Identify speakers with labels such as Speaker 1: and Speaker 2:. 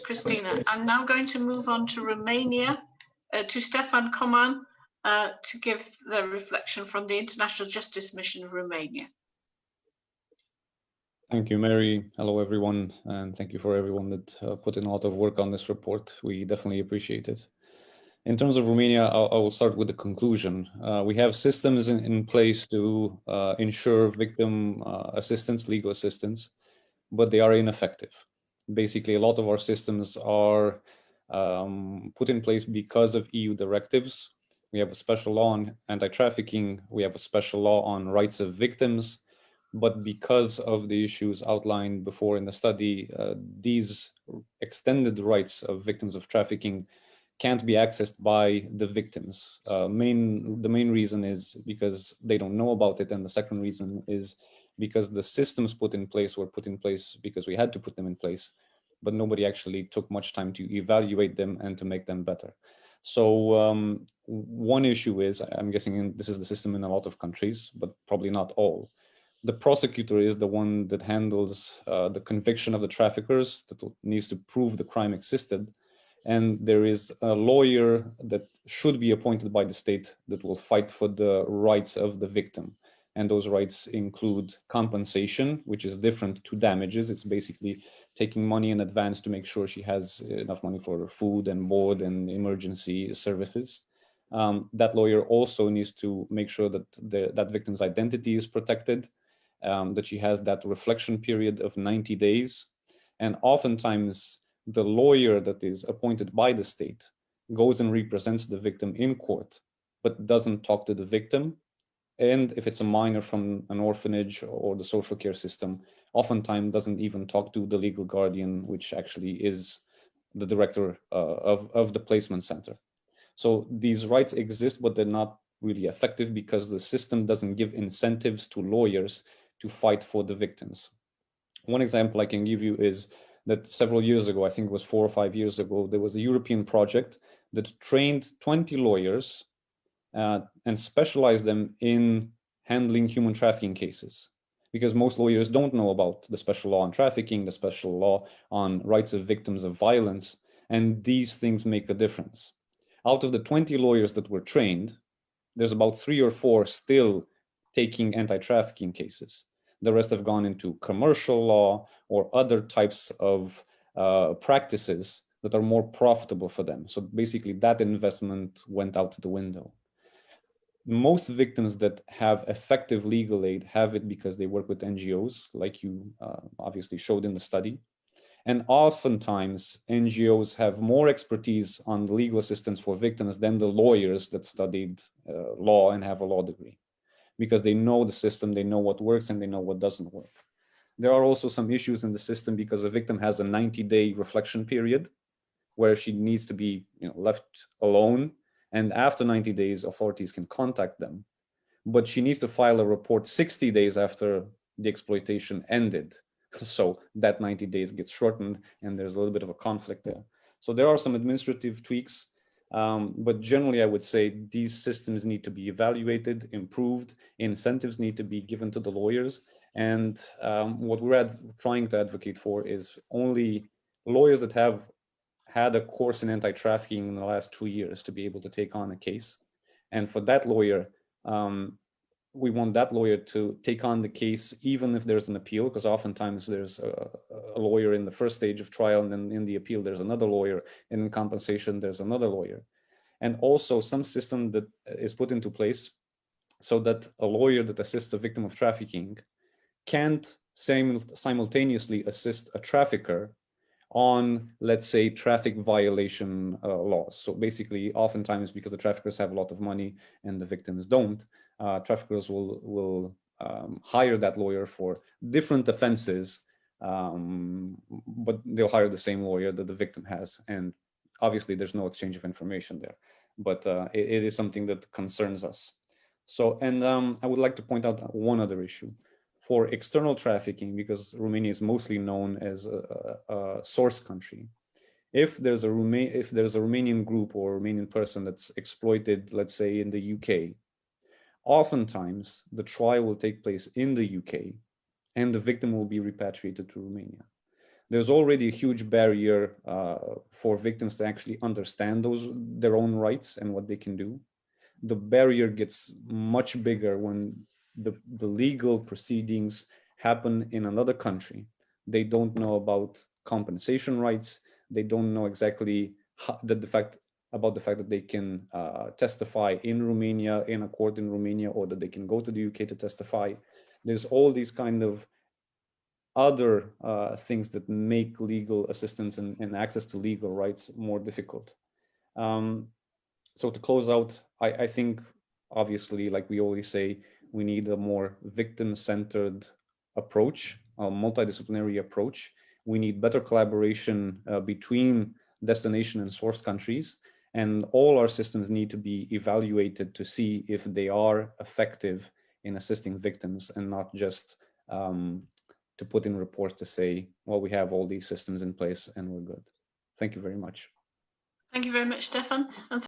Speaker 1: Christina. I'm now going to move on to Romania, to Stefan Coman, to give the reflection from the International Justice Mission of Romania.
Speaker 2: Thank you, Mary. Hello, everyone, and thank you for everyone that put in a lot of work on this report. We definitely appreciate it. In terms of Romania, I will start with the conclusion. We have systems in place to ensure victim assistance, legal assistance, but they are ineffective. Basically, a lot of our systems are put in place because of EU directives. We have a special law on anti-trafficking. We have a special law on rights of victims. But because of the issues outlined before in the study, these extended rights of victims of trafficking can't be accessed by the victims. The main reason is because they don't know about it, and the second reason is because the systems put in place were put in place because we had to put them in place, but nobody actually took much time to evaluate them and to make them better. So one issue is, I'm guessing this is the system in a lot of countries, but probably not all. The prosecutor is the one that handles the conviction of the traffickers, that needs to prove the crime existed. And there is a lawyer that should be appointed by the state that will fight for the rights of the victim. And those rights include compensation, which is different to damages. It's basically taking money in advance to make sure she has enough money for food and board and emergency services. That lawyer also needs to make sure that that victim's identity is protected, that she has that reflection period of 90 days. And oftentimes, the lawyer that is appointed by the state goes and represents the victim in court, but doesn't talk to the victim. And if it's a minor from an orphanage or the social care system, oftentimes doesn't even talk to the legal guardian, which actually is the director of the placement center. So these rights exist, but they're not really effective because the system doesn't give incentives to lawyers to fight for the victims. One example I can give you is that several years ago, I think it was 4 or 5 years ago, there was a European project that trained 20 lawyers and specialized them in handling human trafficking cases. Because most lawyers don't know about the special law on trafficking, the special law on rights of victims of violence, and these things make a difference. Out of the 20 lawyers that were trained, there's about 3 or 4 still taking anti-trafficking cases. The rest have gone into commercial law or other types of practices that are more profitable for them. So basically that investment went out the window. Most victims that have effective legal aid have it because they work with NGOs, like you obviously showed in the study. And oftentimes NGOs have more expertise on legal assistance for victims than the lawyers that studied law and have a law degree, because they know the system, they know what works and they know what doesn't work. There are also some issues in the system because a victim has a 90-day reflection period where she needs to be left alone. And after 90 days, authorities can contact them. But she needs to file a report 60 days after the exploitation ended. So that 90 days gets shortened and there's a little bit of a conflict there. So there are some administrative tweaks, but generally I would say these systems need to be evaluated, improved, incentives need to be given to the lawyers. And what we're trying to advocate for is only lawyers that have had a course in anti-trafficking in the last 2 years to be able to take on a case. And for that lawyer, we want that lawyer to take on the case even if there's an appeal, because oftentimes there's a lawyer in the first stage of trial, and then in the appeal there's another lawyer, and in compensation there's another lawyer. And also some system that is put into place so that a lawyer that assists a victim of trafficking can't simultaneously assist a trafficker on, let's say, traffic violation laws. So basically, oftentimes, because the traffickers have a lot of money and the victims don't, traffickers will hire that lawyer for different offenses, but they'll hire the same lawyer that the victim has. And obviously, there's no exchange of information there, but it is something that concerns us. So, and I would like to point out one other issue. For external trafficking, because Romania is mostly known as a source country, if there's a Romanian group or Romanian person that's exploited, let's say in the UK, oftentimes the trial will take place in the UK and the victim will be repatriated to Romania. there's already a huge barrier for victims to actually understand their own rights and what they can do. The barrier gets much bigger when the legal proceedings happen in another country. They don't know about compensation rights. They don't know exactly the fact that they can testify in Romania, in a court in Romania, or that they can go to the UK to testify. There's all these kind of other things that make legal assistance and access to legal rights more difficult. So to close out, I think, obviously, like we always say, we need a more victim-centered approach, a multidisciplinary approach. We need better collaboration between destination and source countries, and all our systems need to be evaluated to see if they are effective in assisting victims, and not just to put in reports to say, well, we have all these systems in place and we're good. Thank you very much.
Speaker 1: Thank you very much, Stefan. And